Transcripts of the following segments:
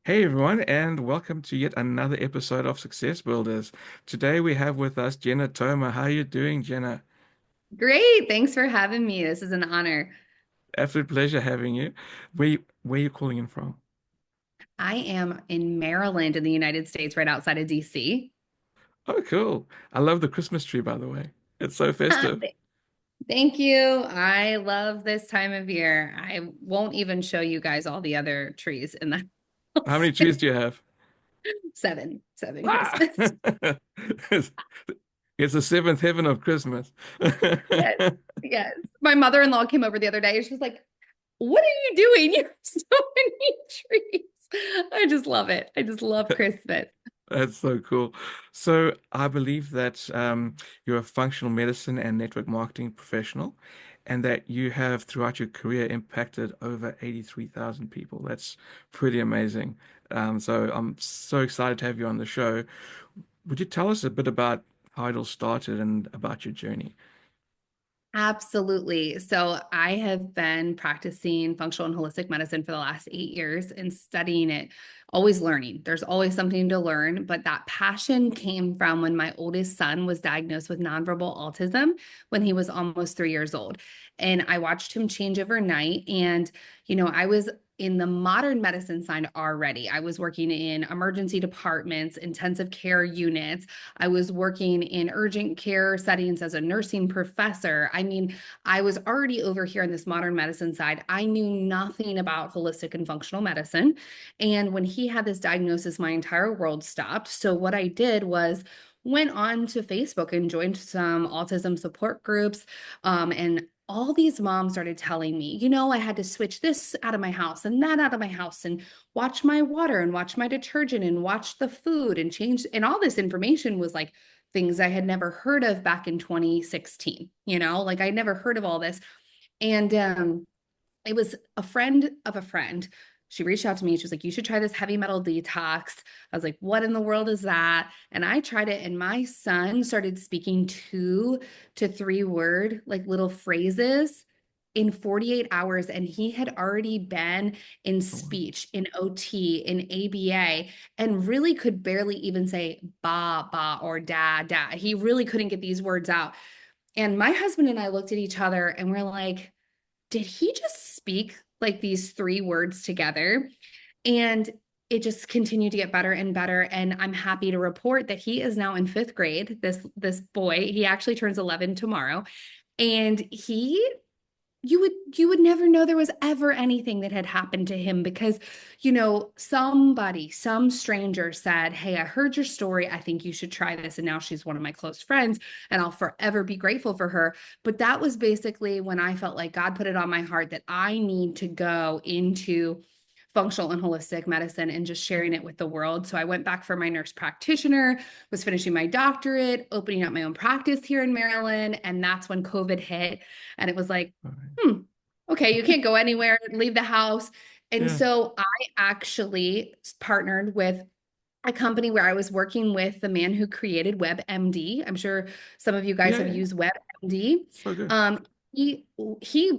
Hey everyone, and welcome to yet another episode of Success Builders. Today we have with us Jena Tomer. How are you doing, Jenna? Great. Thanks for having me. This is an honor. Absolute pleasure having you. Where you calling in from? I am in Maryland in the United States, right outside of DC. Oh, cool. I love the Christmas tree, by the way. It's so festive. Thank you. I love this time of year. I won't even show you guys all the other trees in the How house. many trees do you have? Seven Ah! Christmas. It's it's the seventh heaven of Christmas. Yes, yes. My mother-in-law came over the other day and she was like, "What are you doing? You have so many trees." I just love it. I just love Christmas. That's so cool. So I believe that you're a functional medicine and network marketing professional, and that you have throughout your career impacted over 83,000 people. That's pretty amazing. So I'm so excited to have you on the show. Would you tell us a bit about how it all started and about your journey? Absolutely. So I have been practicing functional and holistic medicine for the last 8 years and studying it, always learning. There's always something to learn, but that passion came from when my oldest son was diagnosed with nonverbal autism when he was almost 3 years old. And I watched him change overnight. And, I was in the modern medicine side already. I was working in emergency departments, intensive care units. I was working in urgent care settings as a nursing professor. I mean, I was already over here in this modern medicine side. I knew nothing about holistic and functional medicine. And when he had this diagnosis, my entire world stopped. So what I did was went on to Facebook and joined some autism support groups. And all these moms started telling me, I had to switch this out of my house and that out of my house and watch my water and watch my detergent and watch the food and change. And all this information was like things I had never heard of back in 2016, like I never heard of all this. And it was a friend of a friend. She reached out to me. She was like, "You should try this heavy metal detox." I was like, "What in the world is that?" And I tried it, and my son started speaking 2 to 3 word, like little phrases in 48 hours. And he had already been in Oh, wow. speech, in OT, in ABA, and really could barely even say ba, ba, or da, da. He really couldn't get these words out. And my husband and I looked at each other and we're like, did he just speak like these 3 words together? And it just continued to get better and better. And I'm happy to report that he is now in fifth grade. This boy, he actually turns 11 tomorrow. And you would never know there was ever anything that had happened to him because some stranger said, "Hey, I heard your story. I think you should try this." And now she's one of my close friends and I'll forever be grateful for her. But that was basically when I felt like God put it on my heart that I need to go into functional and holistic medicine and just sharing it with the world. So I went back for my nurse practitioner, was finishing my doctorate, opening up my own practice here in Maryland. And that's when COVID hit. And it was like, All right. hmm, okay, you can't go anywhere, leave the house. And Yeah. so I actually partnered with a company where I was working with the man who created WebMD. I'm sure some of you guys Yeah, have yeah. used WebMD. So good. Um, he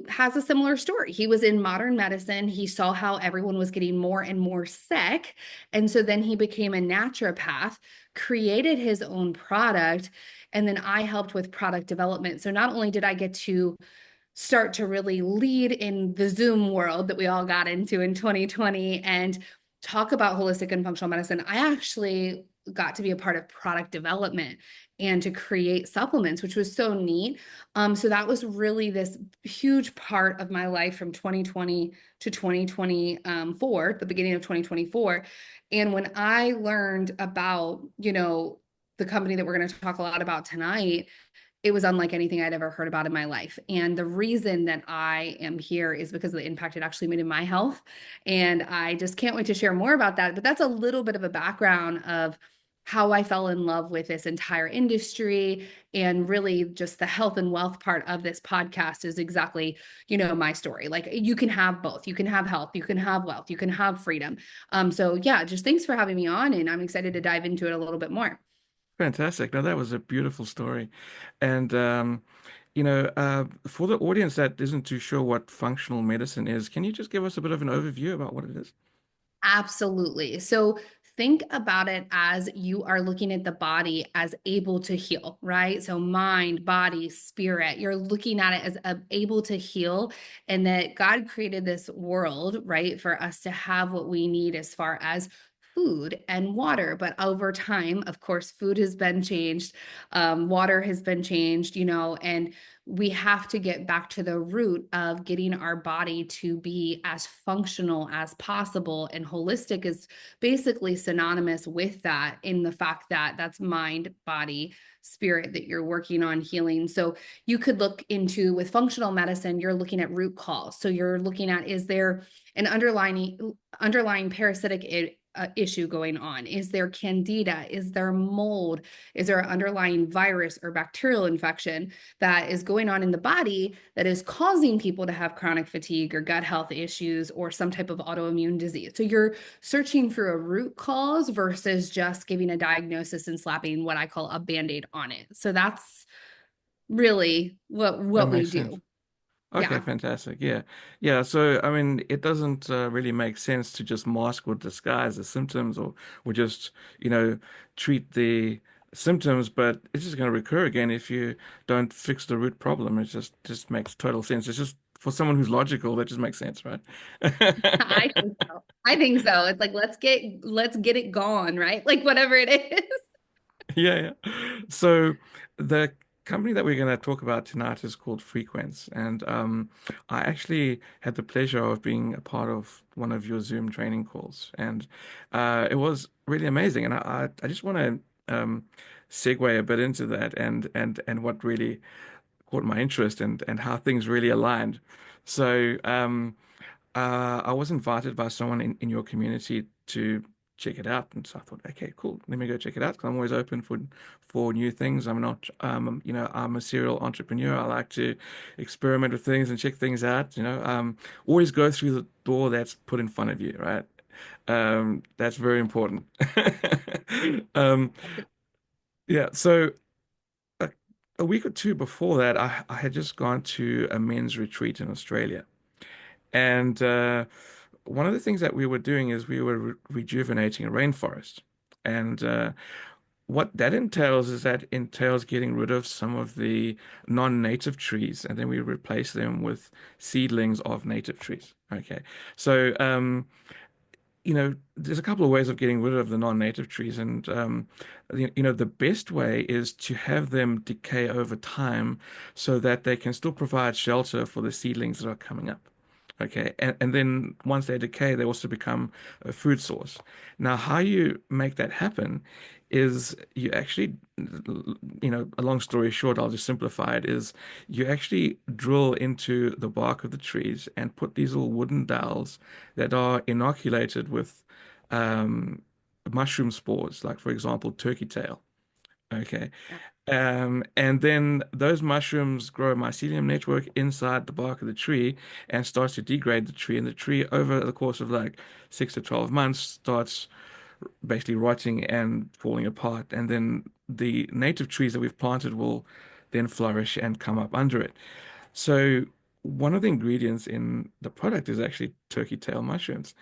has a similar story. He was in modern medicine. He saw how everyone was getting more and more sick. And so then he became a naturopath, created his own product, and then I helped with product development. So not only did I get to start to really lead in the Zoom world that we all got into in 2020 and talk about holistic and functional medicine, I actually got to be a part of product development and to create supplements, which was so neat. So that was really this huge part of my life from 2020 to 2024, the beginning of 2024. And when I learned about, the company that we're going to talk a lot about tonight, it was unlike anything I'd ever heard about in my life. And the reason that I am here is because of the impact it actually made in my health. And I just can't wait to share more about that. But that's a little bit of a background of how I fell in love with this entire industry, and really just the health and wealth part of this podcast is exactly, my story. Like you can have both. You can have health, you can have wealth, you can have freedom. So yeah, just thanks for having me on, and I'm excited to dive into it a little bit more. Fantastic. No, that was a beautiful story. And for the audience that isn't too sure what functional medicine is, can you just give us a bit of an overview about what it is? Absolutely. So think about it as you are looking at the body as able to heal, right? So mind, body, spirit, you're looking at it as able to heal, and that God created this world, right, for us to have what we need as far as food and water. But over time, of course, food has been changed, water has been changed, and we have to get back to the root of getting our body to be as functional as possible. And holistic is basically synonymous with that, in the fact that that's mind, body, spirit that you're working on healing. So you could look into, with functional medicine, you're looking at root cause. So you're looking at, is there an underlying parasitic issue going on? Is there candida? Is there mold? Is there an underlying virus or bacterial infection that is going on in the body that is causing people to have chronic fatigue or gut health issues or some type of autoimmune disease? So you're searching for a root cause versus just giving a diagnosis and slapping what I call a band-aid on it. So that's really what That we makes sense. do. Okay, Yeah. fantastic. Yeah. Yeah. So, I mean, it doesn't really make sense to just mask or disguise the symptoms or just, you know, treat the symptoms, but it's just going to recur again if you don't fix the root problem. It just makes total sense. It's just for someone who's logical, that just makes sense, right? I think so. I think so. It's like, let's get it gone, right? Like whatever it is. Yeah, yeah. So the company that we're going to talk about tonight is called Frequence, and I actually had the pleasure of being a part of one of your Zoom training calls, and it was really amazing. And I just want to segue a bit into that and what really caught my interest and how things really aligned. So I was invited by someone in your community to check it out, and so I thought, okay, cool, let me go check it out because I'm always open for new things. I'm not, I'm a serial entrepreneur. I like to experiment with things and check things out. Always go through the door that's put in front of you, right? That's very important. Um, yeah. So a, a week or two before that, I had just gone to a men's retreat in Australia. And one of the things that we were doing is we were rejuvenating a rainforest. And what that entails is that entails getting rid of some of the non-native trees, and then we replace them with seedlings of native trees. Okay. So, there's a couple of ways of getting rid of the non-native trees, and the best way is to have them decay over time so that they can still provide shelter for the seedlings that are coming up. Okay, and then once they decay, they also become a food source. Now, how you make that happen is you actually, a long story short, I'll just simplify it, is you actually drill into the bark of the trees and put these little wooden dowels that are inoculated with um, mushroom spores, like for example, turkey tail. Okay. And then those mushrooms grow a mycelium network inside the bark of the tree and starts to degrade the tree. And the tree, over the course of like 6 to 12 months, starts basically rotting and falling apart. And then the native trees that we've planted will then flourish and come up under it. So one of the ingredients in the product is actually turkey tail mushrooms.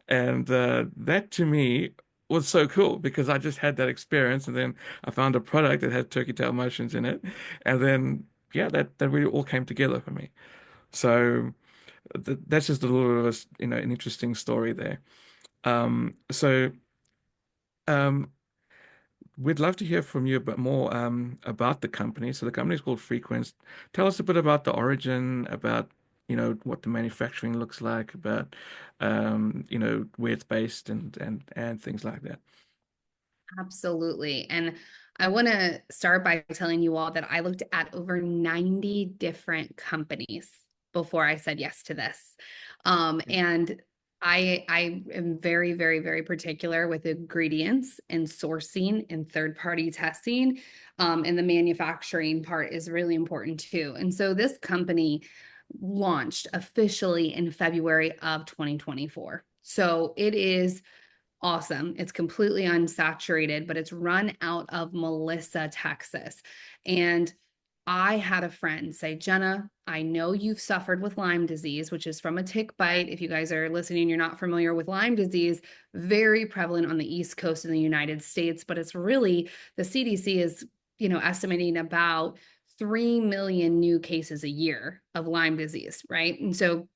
And that to me was so cool because I just had that experience, and then I found a product that had turkey tail mushrooms in it, and then yeah, that really all came together for me. So that's just a little bit of an interesting story there. So um, we'd love to hear from you a bit more about the company. So the company is called Frequence. Tell us a bit about the origin, about what the manufacturing looks like, about where it's based and things like that. Absolutely. And I want to start by telling you all that I looked at over 90 different companies before I said yes to this. And I am very, very, very particular with ingredients and sourcing and third-party testing. And the manufacturing part is really important too. And so this company launched officially in February of 2024. So it is awesome. It's completely unsaturated, but it's run out of Melissa, Texas. And I had a friend say, Jena, I know you've suffered with Lyme disease, which is from a tick bite. If you guys are listening, you're not familiar with Lyme disease, very prevalent on the East Coast in the United States, but it's really, the CDC is, estimating about 3 million new cases a year of Lyme disease, right? And so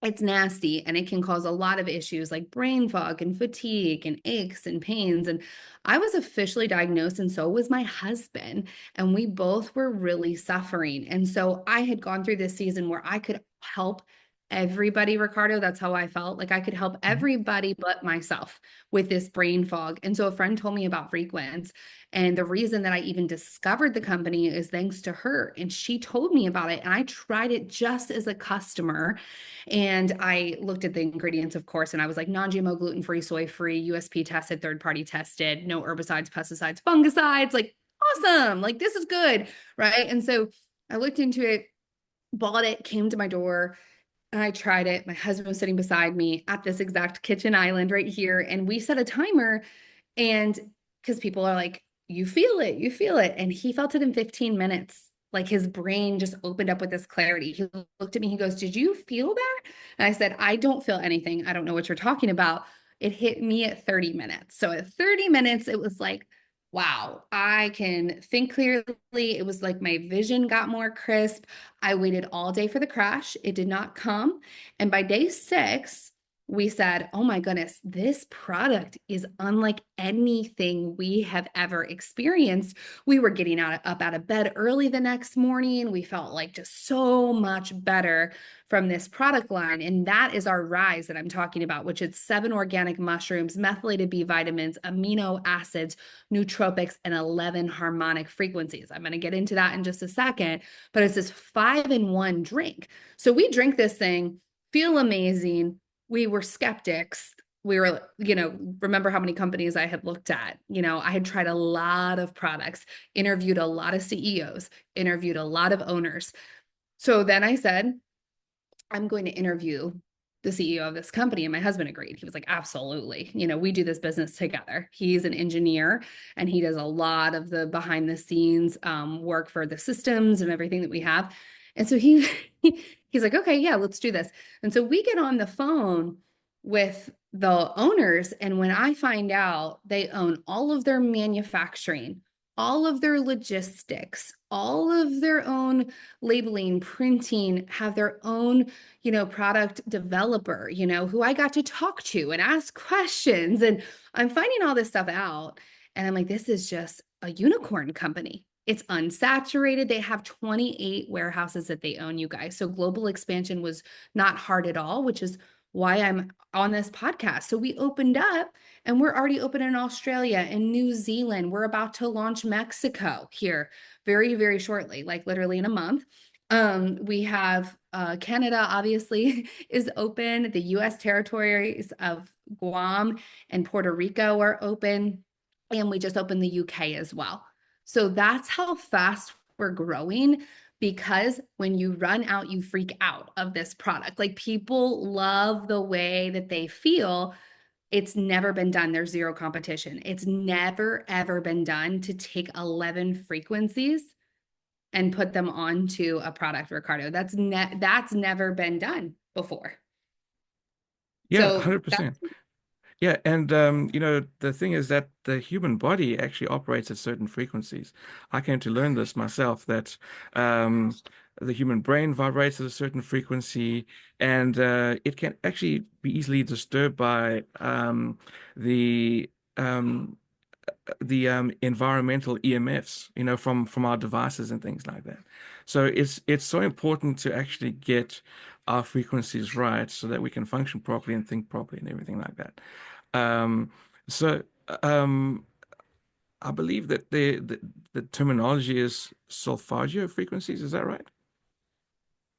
it's nasty and it can cause a lot of issues like brain fog and fatigue and aches and pains. And I was officially diagnosed, and so was my husband. And we both were really suffering. And so I had gone through this season where I could help everybody, Ricardo. That's how I felt. Like I could help Mhm. everybody but myself with this brain fog. And so a friend told me about Frequence. And the reason that I even discovered the company is thanks to her. And she told me about it. And I tried it just as a customer. And I looked at the ingredients, of course, and I was like non-GMO, gluten-free, soy-free, USP tested, third-party tested, no herbicides, pesticides, fungicides, like awesome, like this is good, right? And so I looked into it, bought it, came to my door, and I tried it. My husband was sitting beside me at this exact kitchen island right here, and we set a timer. And because people are like, you feel it. And he felt it in 15 minutes. Like his brain just opened up with this clarity. He looked at me, he goes, did you feel that? And I said, I don't feel anything. I don't know what you're talking about. It hit me at 30 minutes. So at 30 minutes, it was like, wow, I can think clearly. It was like my vision got more crisp. I waited all day for the crash. It did not come. And by day 6, we said, oh my goodness, this product is unlike anything we have ever experienced. We were getting up out of bed early the next morning. We felt like just so much better from this product line. And that is our rise that I'm talking about, which is 7 organic mushrooms, methylated B vitamins, amino acids, nootropics, and 11 harmonic frequencies. I'm going to get into that in just a second, but it's this 5-in-1 drink. So we drink this thing, feel amazing. We were skeptics. We were, remember how many companies I had looked at. I had tried a lot of products, interviewed a lot of CEOs, interviewed a lot of owners. So then I said, I'm going to interview the CEO of this company. And my husband agreed. He was like, absolutely. We do this business together. He's an engineer and he does a lot of the behind the scenes work for the systems and everything that we have. And so he's like, okay, yeah, let's do this. And so we get on the phone with the owners. And when I find out they own all of their manufacturing, all of their logistics, all of their own labeling, printing, have their own, product developer, who I got to talk to and ask questions. And I'm finding all this stuff out. And I'm like, this is just a unicorn company. It's unsaturated. They have 28 warehouses that they own, you guys. So global expansion was not hard at all, which is why I'm on this podcast. So we opened up and we're already open in Australia and New Zealand. We're about to launch Mexico here very, very shortly, like literally in a month. We have Canada, obviously, is open. The US territories of Guam and Puerto Rico are open. And we just opened the UK as well. So that's how fast we're growing, because when you run out, you freak out of this product. Like people love the way that they feel. It's never been done. There's zero competition. It's never, ever been done to take 11 frequencies and put them onto a product, Ricardo. That's never been done before. Yeah, So that's 100%. Yeah, and the thing is that the human body actually operates at certain frequencies. I came to learn this myself that um, the human brain vibrates at a certain frequency, and it can actually be easily disturbed by the um, environmental EMFs, from our devices and things like that. So it's so important to actually get our frequencies right so that we can function properly and think properly and everything like that. Um, so um, I believe that the terminology is solfeggio frequencies. Is that right?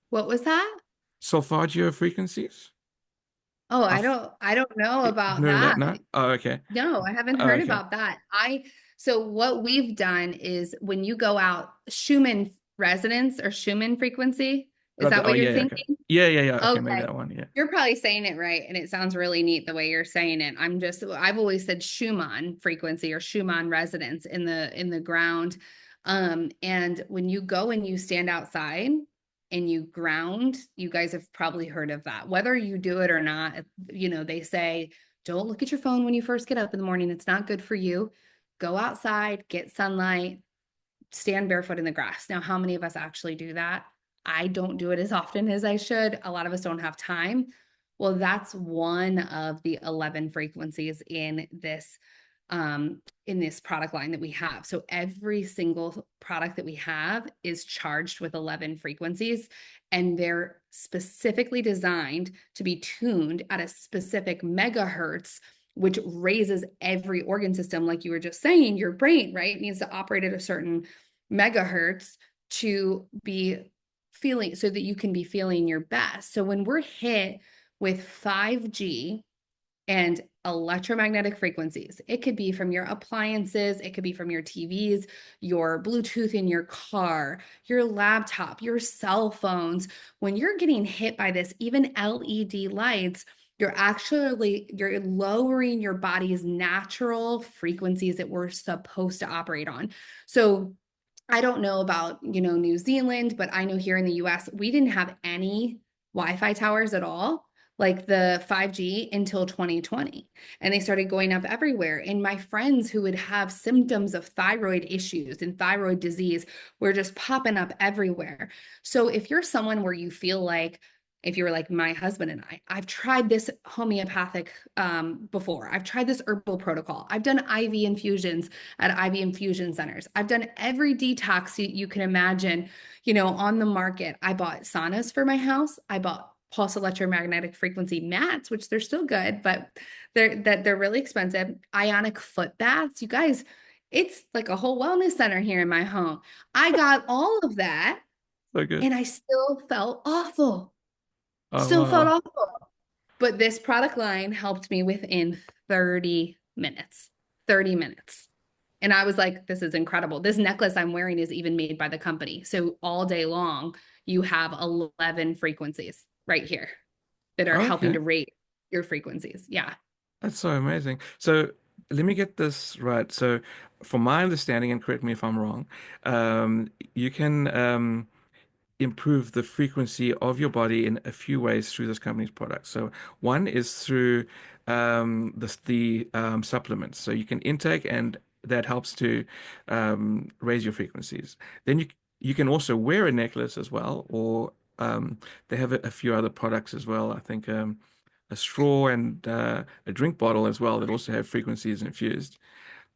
what was that? Solfeggio frequencies? Oh, I I don't know you've about heard of that? that. No? Oh, okay. No, I haven't Oh, heard okay. about that. So what we've done is when you go out, Schumann resonance or Schumann frequency, is Got that the, oh, what you're yeah, yeah, okay. thinking? Yeah, yeah, yeah. Okay, maybe Okay. that one. Yeah. You're probably saying it right, and it sounds really neat the way you're saying it. I've always said Schumann frequency or Schumann resonance in the ground. And when you go and you stand outside and you ground, you guys have probably heard of that. Whether you do it or not, they say, don't look at your phone when you first get up in the morning. It's not good for you. Go outside, get sunlight, stand barefoot in the grass. Now, how many of us actually do that? I don't do it as often as I should. A lot of us don't have time. Well, that's one of the 11 frequencies in this product line that we have. So every single product that we have is charged with 11 frequencies, and they're specifically designed to be tuned at a specific megahertz, which raises every organ system. Like you were just saying, your brain, right, needs to operate at a certain megahertz to be feeling, so that you can be feeling your best. So when we're hit with 5G and electromagnetic frequencies, it could be from your appliances, it could be from your TVs, your Bluetooth in your car, your laptop, your cell phones. When you're getting hit by this, even LED lights, you're lowering your body's natural frequencies that we're supposed to operate on. So I don't know about, New Zealand, but I know here in the US, we didn't have any Wi-Fi towers at all, like the 5G, until 2020. And they started going up everywhere. And my friends who would have symptoms of thyroid issues and thyroid disease were just popping up everywhere. So if you're someone where you feel like, if you were like my husband and I've tried this homeopathic before. I've tried this herbal protocol. I've done IV infusions at IV infusion centers. I've done every detox you can imagine, on the market. I bought saunas for my house. I bought pulse electromagnetic frequency mats, which they're still good, but they're really expensive. Ionic foot baths. You guys, it's like a whole wellness center here in my home. I got all of that So good. and I still felt awful. Oh, Still felt wow. awful. But this product line helped me within 30 minutes. 30 minutes. And I was like, this is incredible. This necklace I'm wearing is even made by the company. So all day long, you have 11 frequencies right here that are helping Okay. to rate your frequencies. Yeah. That's so amazing. So let me get this right. So, from my understanding, and correct me if I'm wrong, you can improve the frequency of your body in a few ways through this company's products. So one is through the supplements. So you can intake, and that helps to raise your frequencies. Then you can also wear a necklace as well, or they have a few other products as well. I think a straw and a drink bottle as well that also have frequencies infused.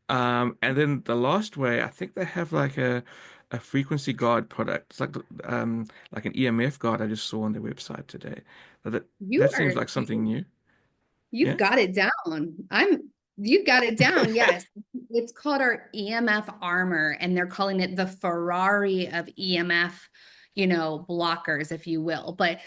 And then the last way, I think they have like a frequency guard product. It's like an EMF guard I just saw on their website today. That You that seems are like something new. You've Yeah. got it down. You've got it down. Yes. It's called our EMF armor, and they're calling it the Ferrari of EMF, blockers, if you will. But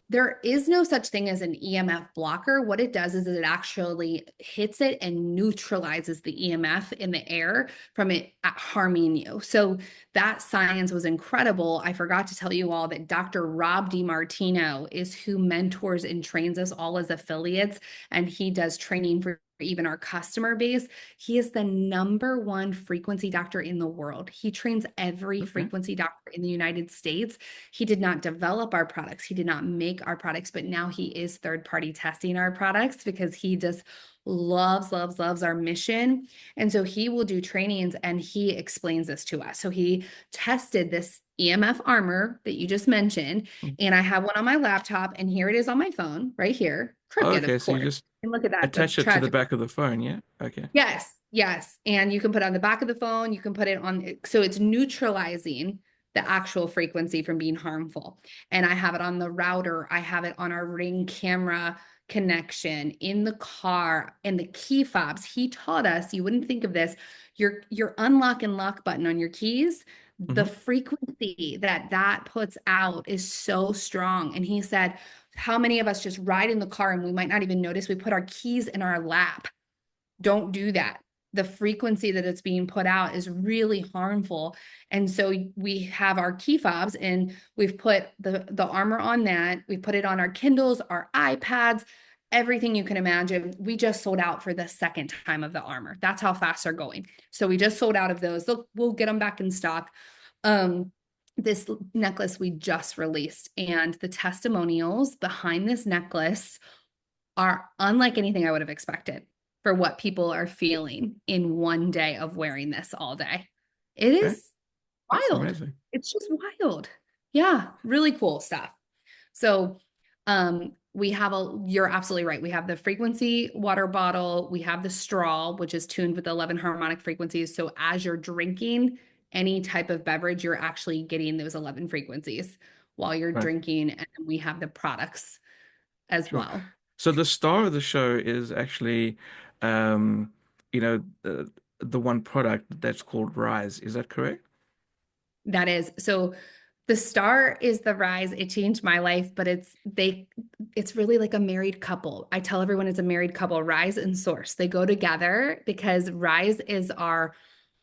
there is no such thing as an EMF blocker. What it does is it actually hits it and neutralizes the EMF in the air from it harming you. So that science was incredible. I forgot to tell you all that Dr. Rob DiMartino is who mentors and trains us all as affiliates, and he does training for even our customer base. He is the #1 frequency doctor in the world. He trains every Okay. frequency doctor in the United States. He did not develop our products. He did not make our products, but now he is third-party testing our products because he just loves, loves, loves our mission. And so he will do trainings and he explains this to us. So he tested this EMF armor that you just mentioned, Mm. and I have one on my laptop, and here it is on my phone right here. Crooked, of Okay, so you course. just And look at that. That's attach it to the tragic. back of the phone, yeah? Okay. Yes, yes. And you can put it on the back of the phone, you can put it on, so it's neutralizing the actual frequency from being harmful. And I have it on the router, I have it on our Ring camera connection, in the car, and the key fobs. He taught us, you wouldn't think of this, your unlock and lock button on your keys, the Hmm. frequency that puts out is so strong. And he said, how many of us just ride in the car and we might not even notice we put our keys in our lap? Don't do that. The frequency that it's being put out is really harmful. And so we have our key fobs, and we've put the armor on that. We put it on our Kindles, our iPads, everything you can imagine. We just sold out for the second time of the armor. That's how fast they're going. So we just sold out of those. We'll get them back in stock. Um, this necklace we just released, and the testimonials behind this necklace are unlike anything I would have expected for what people are feeling in one day of wearing this all day. It Okay, is that's wild. amazing. It's just wild. Yeah, really cool stuff. So, we have you're absolutely right. We have the frequency water bottle, we have the straw, which is tuned with 11 harmonic frequencies. So as you're drinking any type of beverage, you're actually getting those 11 frequencies while you're Right, drinking. And we have the products as sure. well. So the star of the show is actually, um, you know, the one product that's called Rise. Is that correct? That is so the star is the rise. It changed my life, but it's really like a married couple. I tell everyone it's a married couple, Rise and Source. They go together because Rise is our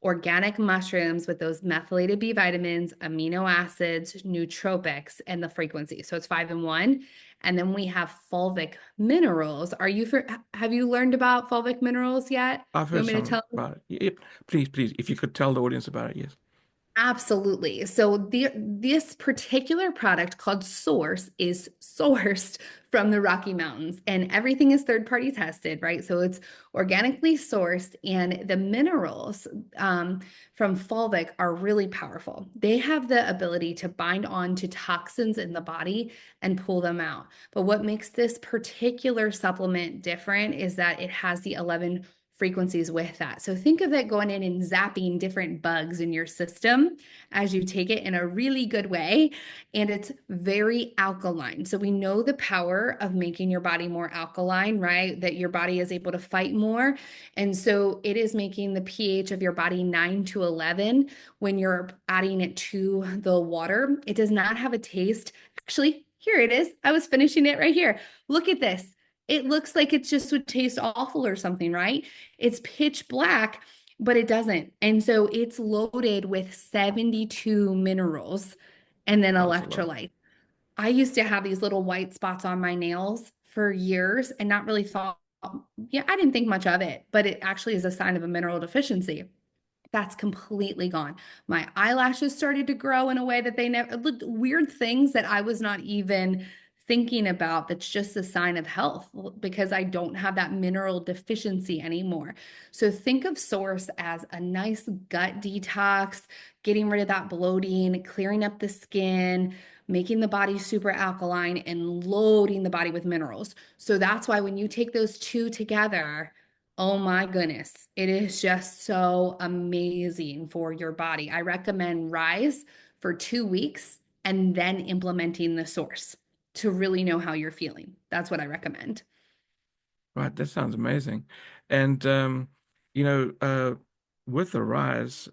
organic mushrooms with those methylated B vitamins, amino acids, nootropics, and the frequency. So it's 5 in 1. And then we have fulvic minerals. Have you learned about fulvic minerals yet? I've You heard want me to some tell? about it. Yep. Please, please, if you could tell the audience about it, yes. Absolutely. So this particular product called Source is sourced from the Rocky Mountains, and everything is third party tested, right? So it's organically sourced, and the minerals from fulvic are really powerful. They have the ability to bind on to toxins in the body and pull them out. But what makes this particular supplement different is that it has the 11 frequencies with that. So think of it going in and zapping different bugs in your system as you take it in a really good way. And it's very alkaline. So we know the power of making your body more alkaline, right? That your body is able to fight more. And so it is making the pH of your body 9 to 11 when you're adding it to the water. It does not have a taste. Actually, here it is. I was finishing it right here. Look at this. It looks like it just would taste awful or something, right? It's pitch black, but it doesn't. And so it's loaded with 72 minerals and then That's a lot. electrolytes. I used to have these little white spots on my nails for years and not really thought, yeah, I didn't think much of it, but it actually is a sign of a mineral deficiency. That's completely gone. My eyelashes started to grow in a way that they never looked weird things that I was not even thinking about. That's just a sign of health because I don't have that mineral deficiency anymore. So think of Source as a nice gut detox, getting rid of that bloating, clearing up the skin, making the body super alkaline, and loading the body with minerals. So that's why when you take those two together, oh my goodness. It is just so amazing for your body. I recommend Rise for 2 weeks and then implementing the Source to really know how you're feeling. That's what I recommend. Right, that sounds amazing. And you know, with the Rise,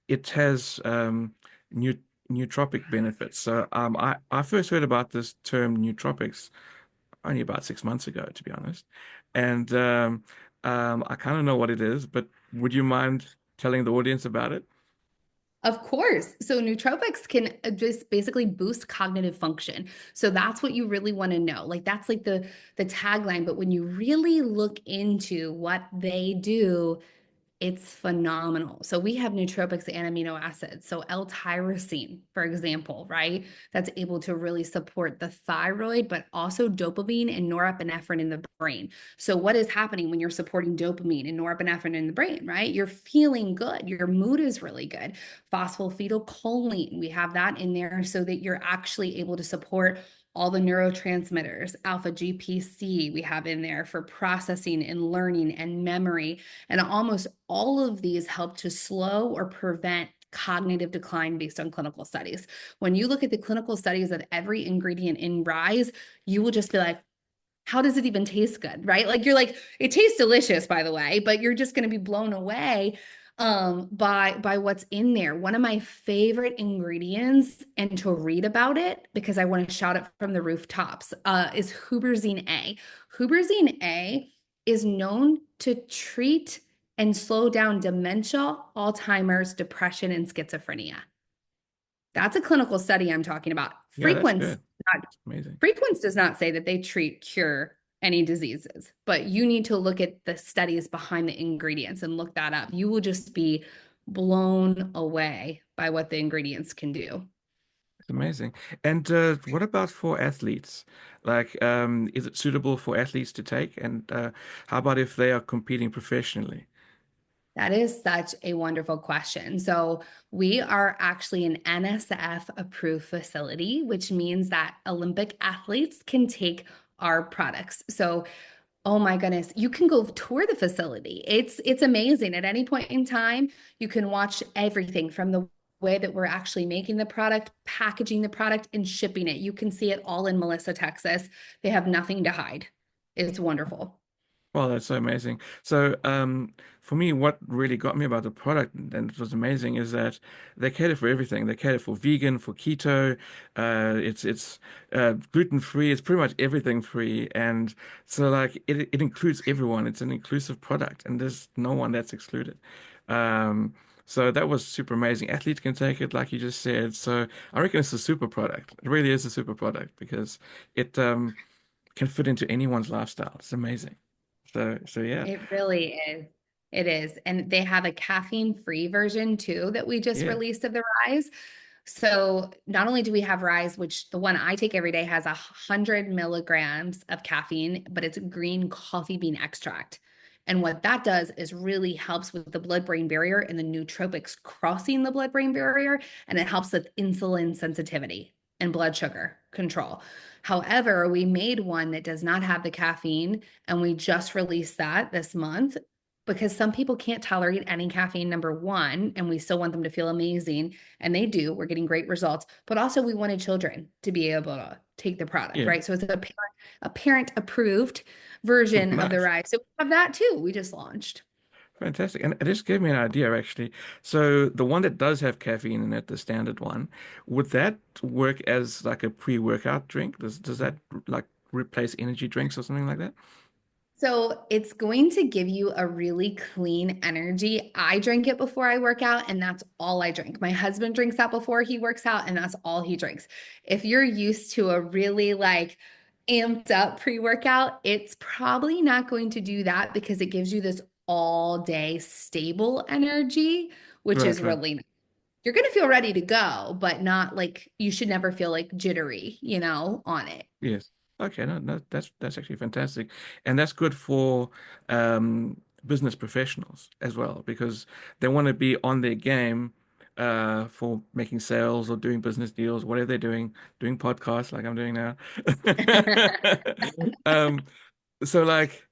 it has new nootropic benefits. So I first heard about this term nootropics only about 6 months ago, to be honest. And I kind of know what it is, but would you mind telling the audience about it? Of course. So nootropics can just basically boost cognitive function. So that's what you really want to know. Like that's like the tagline, but when you really look into what they do, it's phenomenal. So we have nootropics and amino acids. So L-tyrosine, for example, right? That's able to really support the thyroid, but also dopamine and norepinephrine in the brain. So what is happening when you're supporting dopamine and norepinephrine in the brain, right? You're feeling good. Your mood is really good. Phosphatidylcholine, we have that in there so that you're actually able to support all the neurotransmitters, alpha GPC, we have in there for processing and learning and memory. And almost all of these help to slow or prevent cognitive decline based on clinical studies. When you look at the clinical studies of every ingredient in Rise, you will just be like, how does it even taste good, right? Like you're like, it tastes delicious, by the way, but you're just going to be blown away by what's in there. One of my favorite ingredients, and to read about it because I want to shout it from the rooftops, is huberzine A. Huberzine A is known to treat and slow down dementia, Alzheimer's, depression, and schizophrenia. That's a clinical study I'm talking about. Yeah, that's Frequence, good. Amazing. Frequence does not say that they treat, cure, any diseases. But you need to look at the studies behind the ingredients and look that up. You will just be blown away by what the ingredients can do. It's amazing. And what about for athletes? Like, is it suitable for athletes to take? And how about if they are competing professionally? That is such a wonderful question. So, we are actually an NSF approved facility, which means that Olympic athletes can take our products. So, oh my goodness, you can go tour the facility. It's amazing. At any point in time, you can watch everything from the way that we're actually making the product, packaging the product, and shipping it. You can see it all in Melissa, Texas. They have nothing to hide. It's wonderful. Well, that's so amazing. So, for me, what really got me about the product and it was amazing is that they cater for everything. They cater for vegan, for keto, it's gluten free. It's pretty much everything free, and so like it includes everyone. It's an inclusive product, and there's no one that's excluded. Um, so that was super amazing. Athletes can take it, like you just said. So I reckon it's a super product. It really is a super product because it can fit into anyone's lifestyle. It's amazing. So yeah, It really is. It is. And they have a caffeine-free version too that we just yeah, released of the Rise. So not only do we have Rise, which the one I take every day has 100 milligrams of caffeine, but it's green coffee bean extract. And what that does is really helps with the blood-brain barrier and the nootropics crossing the blood-brain barrier, and it helps with insulin sensitivity and blood sugar control. However, we made one that does not have the caffeine, and we just released that this month because some people can't tolerate any caffeine, number one, and we still want them to feel amazing. And they do. We're getting great results. But also, we wanted children to be able to take the product, yeah. right? So it's a parent approved version of the Nice. Rise. So we have that too. We just launched. Fantastic. And it just gave me an idea actually. So the one that does have caffeine in it, the standard one, would that work as like a pre-workout drink? Does that like replace energy drinks or something like that? So it's going to give you a really clean energy. I drink it before I work out, and that's all I drink. My husband drinks that before he works out, and that's all he drinks. If you're used to a really like amped up pre-workout, it's probably not going to do that because it gives you this all day stable energy, which Right, is right. really nice. You're going to feel ready to go, but not like you should never feel like jittery, on it. Yes. Okay, no, no, that's actually fantastic. And that's good for business professionals as well, because they want to be on their game for making sales or doing business deals, whatever they're doing podcasts like I'm doing now. Um, so like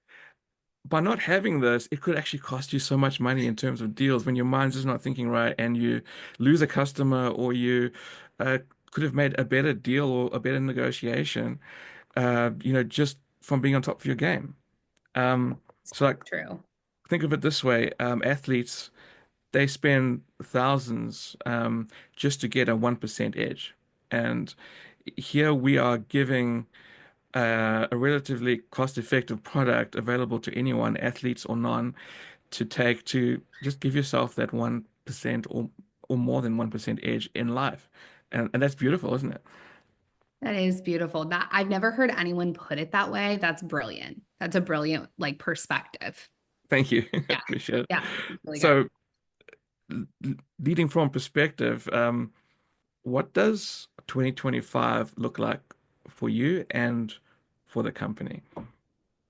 by not having this, it could actually cost you so much money in terms of deals when your mind's just not thinking right and you lose a customer or you uh, could have made a better deal or a better negotiation just from being on top of your game. Um, so like True. think of it this way, athletes, they spend thousands just to get a 1% edge. And here we are giving a relatively cost-effective product available to anyone, athletes or non, to take to just give yourself that 1% or more than 1% edge in life. And that's beautiful, isn't it? That is beautiful. That I've never heard anyone put it that way. That's brilliant. That's a brilliant like perspective. Thank you. Yeah. Appreciate it. Yeah. Really good. So leading from perspective, what does 2025 look like for you and for the company?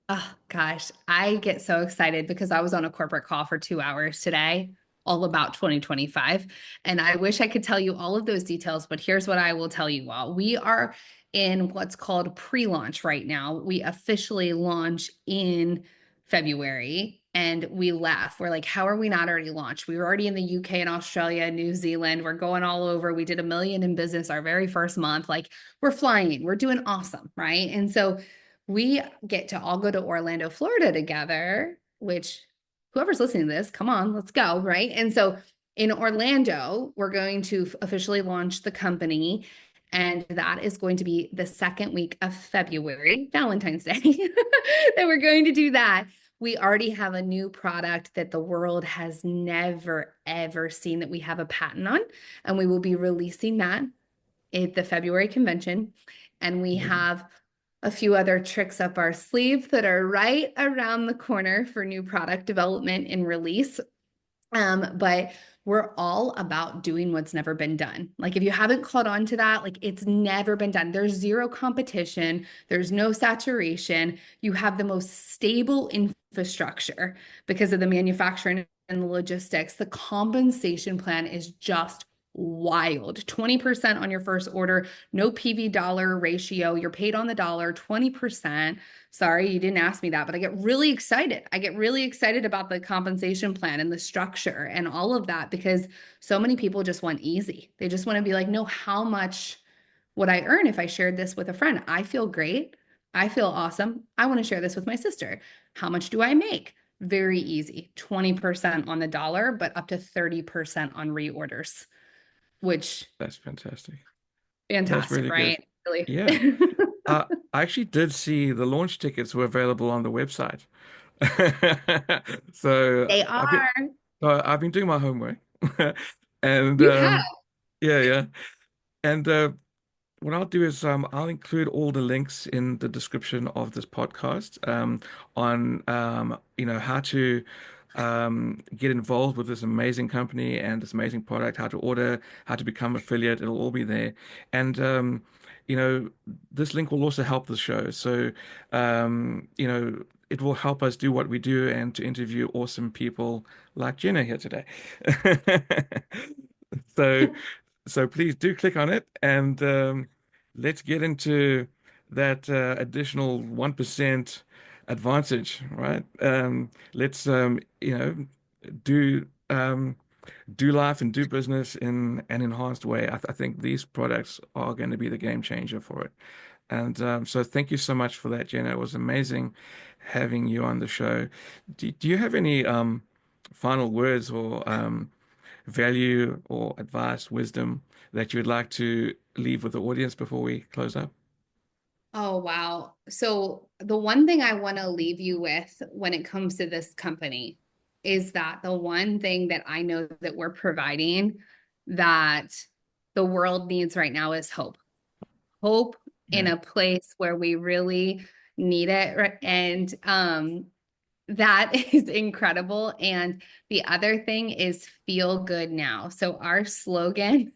Oh gosh, I get so excited because I was on a corporate call for 2 hours today, all about 2025. And I wish I could tell you all of those details, but here's what I will tell you all. We are in what's called pre-launch right now. We officially launch in February and we laugh. We're like, how are we not already launched? We were already in the UK and Australia, New Zealand. We're going all over. We did 1 million in business our very first month. Like we're flying, we're doing awesome, right? And so we get to all go to Orlando, Florida together, which whoever's listening to this, come on, let's go, right? And so in Orlando, we're going to officially launch the company. And that is going to be the second week of February, Valentine's Day, that we're going to do that. We already have a new product that the world has never, ever seen that we have a patent on. And we will be releasing that at the February convention. And we Amazing. have a few other tricks up our sleeve that are right around the corner for new product development and release. But we're all about doing what's never been done. Like if you haven't caught on to that, like it's never been done. There's zero competition, there's no saturation. You have the most stable infrastructure because of the manufacturing and the logistics. The compensation plan is just wild. 20% on your first order, no PV dollar ratio. You're paid on the dollar, 20%. Sorry, you didn't ask me that, but I get really excited. I get really excited about the compensation plan and the structure and all of that because so many people just want easy. They just want to be like, no, how much would I earn if I shared this with a friend? I feel great. I feel awesome. I want to share this with my sister. How much do I make? Very easy. 20% on the dollar, but up to 30% on reorders, which That's fantastic. That's fantastic, really good. right? Really. Yeah. I actually did see the launch tickets were available on the website. So They are. I've been doing my homework. And You have. yeah, yeah. And what I'll do is I'll include all the links in the description of this podcast on how to get involved with this amazing company and this amazing product, how to order, how to become affiliate. It'll all be there. And you know, this link will also help the show. So it will help us do what we do and to interview awesome people like Jenna here today. So so please do click on it and let's get into that additional 1% advantage, right? Let's do do life and do business in an enhanced way. I think these products are going to be the game changer for it. And so thank you so much for that, Jenna. It was amazing having you on the show. Do you have any final words or value or advice, wisdom that you would like to leave with the audience before we close up? Oh, wow. So, the one thing I want to leave you with when it comes to this company is that the one thing that I know that we're providing that the world needs right now is hope. Hope in Yeah, a place where we really need it. And that is incredible. And the other thing is feel good now. So, our slogan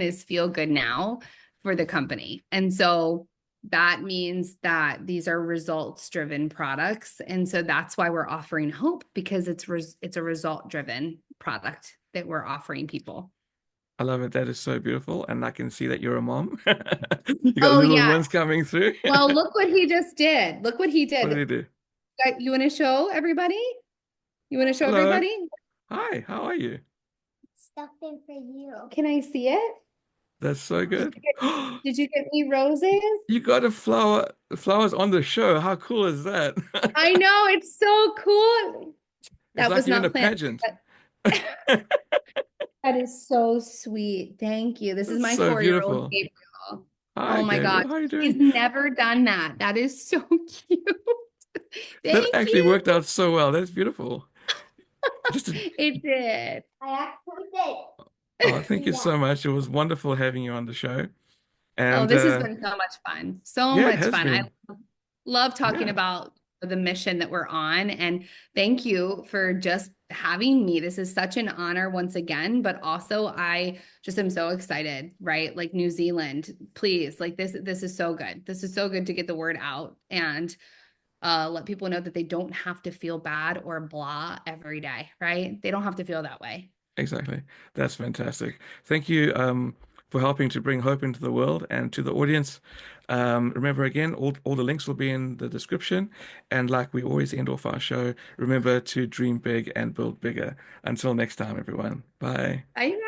is feel good now for the company. And so that means that these are results driven products. And so that's why we're offering hope because it's a result driven product that we're offering people. I love it. That is so beautiful. And I can see that you're a mom. You got Oh little yeah. ones coming through. Well, look what he just did. Look what he What did did. he do? You want to show everybody? You want to show Hello. everybody? Hi, how are you? Something for you. Can I see it? That's so Did good. you get, did you get me roses? You got flowers on the show. How cool is that? I know, it's so cool. It's That like was you're in a not planned. pageant. That is so sweet. Thank you. This is That's my so 4-year-old beautiful. Gabriel. Hi, Oh my gosh. Gabriel. How are you He's doing? never done that. That is so cute. That Thank actually you. worked out so well. That's beautiful. Just to, It did. I actually oh, did. thank you Yeah. so much. It was wonderful having you on the show. Oh, And this has been so much fun. So yeah, it much has fun. I been. love talking Yeah, about the mission that we're on. And thank you for just having me. This is such an honor once again, but also I just am so excited, right? Like New Zealand, please, like this is so good. This is so good to get the word out and let people know that they don't have to feel bad or blah every day, right? They don't have to feel that way. exactly. That's fantastic. Thank you for helping to bring hope into the world and to the audience. Remember again, all the links will be in the description. And like we always end off our show, remember to dream big and build bigger. Until next time, everyone. Bye. Bye.